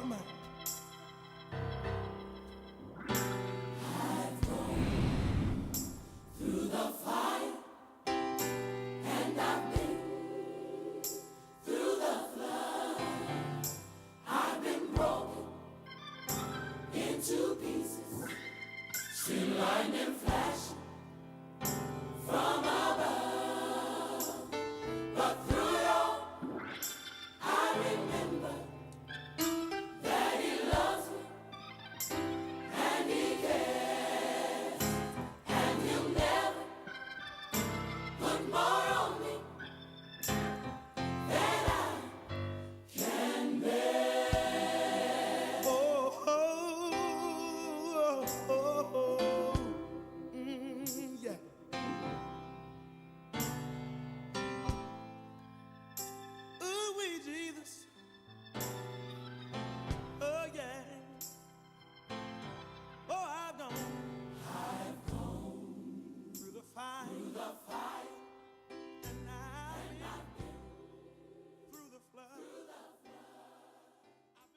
my. Through the fire, and I've been through the flood. I've been broken into pieces, seen lightning flashing from above. But through it all, I remember that He loves me and He cares, and He'll never put more on me than I can bear. Oh, oh, oh, oh, yeah. Ooh, wee Jesus. Oh, yeah. Oh, I've gone through the fire. And I've been through the flood. I've been broken.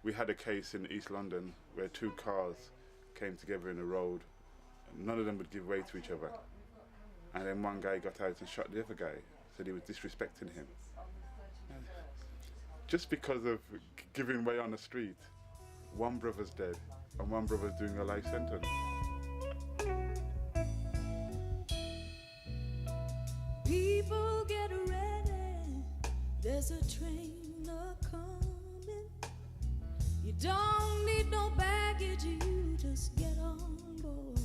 We had a case in East London where two cars came together in a road. None of them would give way to each other. And then one guy got out and shot the other guy, said he was disrespecting him. Just because of giving way on the street, one brother's dead and one brother's doing a life sentence. People get ready, there's a train a-coming. You don't need no baggage, you just get on board.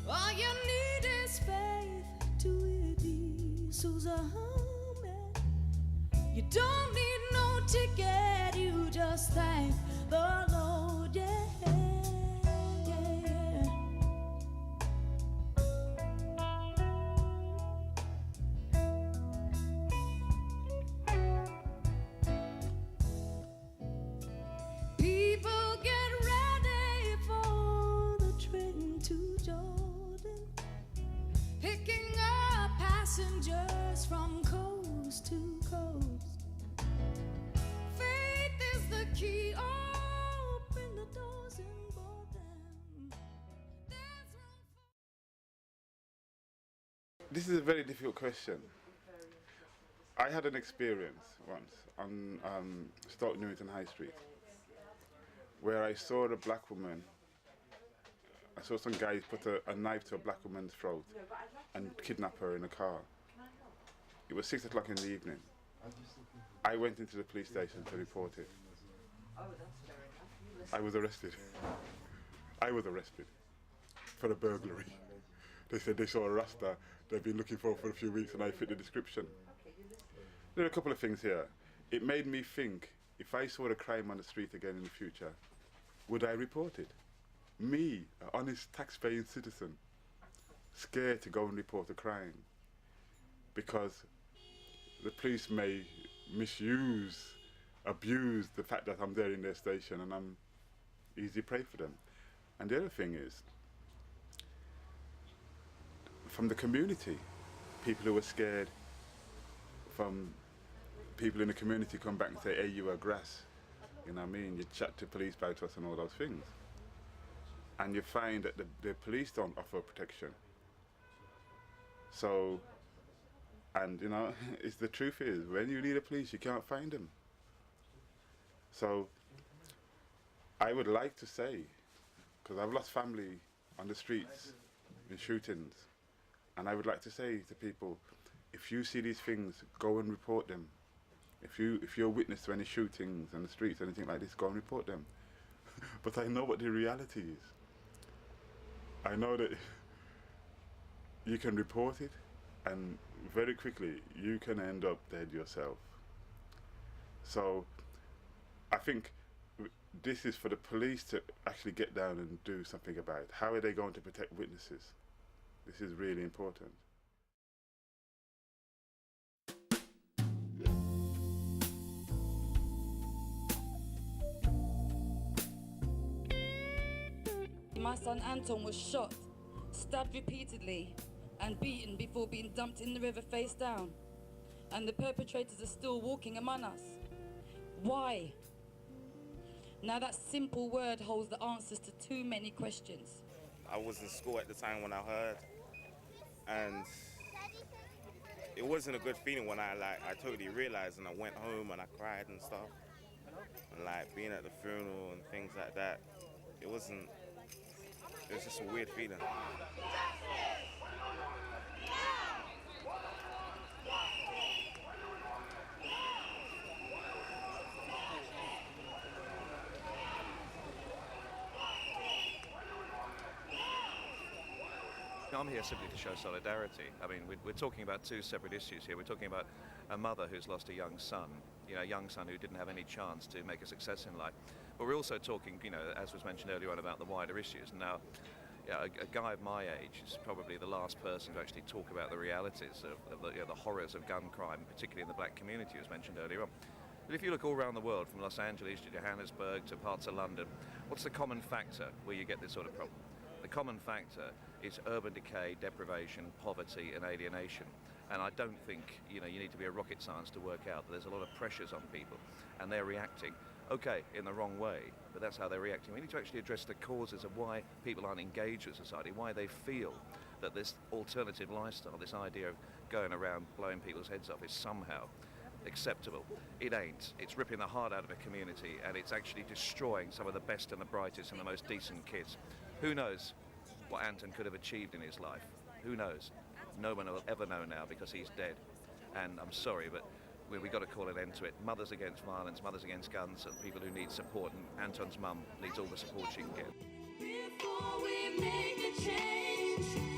All you need is faith to it diesel's a humming. You don't need no ticket, you just thank the Lord, yeah, yeah. People get ready for the train to Jordan, picking up passengers from coast to coast. Faith is the key, open the doors and board them. There's room for... This is a very difficult question. I had an experience once on Stoke Newington High Street where I saw a black woman. I saw some guys put a knife to a black woman's throat and kidnap her in a car. It was 6 o'clock in the evening. I went into the police station to report it. I was arrested. I was arrested for a burglary. They said they saw a Rasta they've been looking for a few weeks and I fit the description. There are a couple of things here. It made me think, if I saw a crime on the street again in the future, would I report it? Me, an honest tax-paying citizen, scared to go and report a crime because the police may misuse, abuse the fact that I'm there in their station and I'm easy prey for them. And the other thing is, from the community, people who are scared, from people in the community come back and say, hey, you are grass. You know what I mean? You chat to police about us and all those things. And you find that the police don't offer protection. So, and you know, it's the truth is, when you need a police, you can't find them. So, I would like to say, because I've lost family on the streets in shootings, and I would like to say to people, if you see these things, go and report them. If you're a witness to any shootings on the streets, anything like this, go and report them. But I know what the reality is. I know that you can report it, and very quickly you can end up dead yourself. So I think this is for the police to actually get down and do something about it. How are they going to protect witnesses? This is really important. My son Anton was shot, stabbed repeatedly and beaten before being dumped in the river face down. and the perpetrators are still walking among us. Why? Now that simple word holds the answers to too many questions. I was in school at the time when I heard, and it wasn't a good feeling when I totally realized, and I went home and I cried and stuff, and like being at the funeral and things like that. It was just a weird feeling. I'm here simply to show solidarity. I mean, we're talking about two separate issues here. We're talking about a mother who's lost a young son, a young son who didn't have any chance to make a success in life. But we're also talking, as was mentioned earlier on, about the wider issues. Now, a guy of my age is probably the last person to actually talk about the realities of the horrors of gun crime, particularly in the black community, as mentioned earlier on. But if you look all around the world, from Los Angeles to Johannesburg to parts of London, what's the common factor where you get this sort of problem? The common factor is urban decay, deprivation, poverty and alienation. And I don't think you need to be a rocket science to work out that there's a lot of pressures on people and they're reacting, okay, in the wrong way, but that's how they're reacting. We need to actually address the causes of why people aren't engaged with society, why they feel that this alternative lifestyle, this idea of going around blowing people's heads off is somehow acceptable. It ain't. It's ripping the heart out of a community, and it's actually destroying some of the best and the brightest and the most decent kids. Who knows what Anton could have achieved in his life? Who knows? No one will ever know now because he's dead. And I'm sorry, but we've got to call an end to it. Mothers against violence, mothers against guns, and people who need support. And Anton's mum needs all the support she can get. Before we make a change,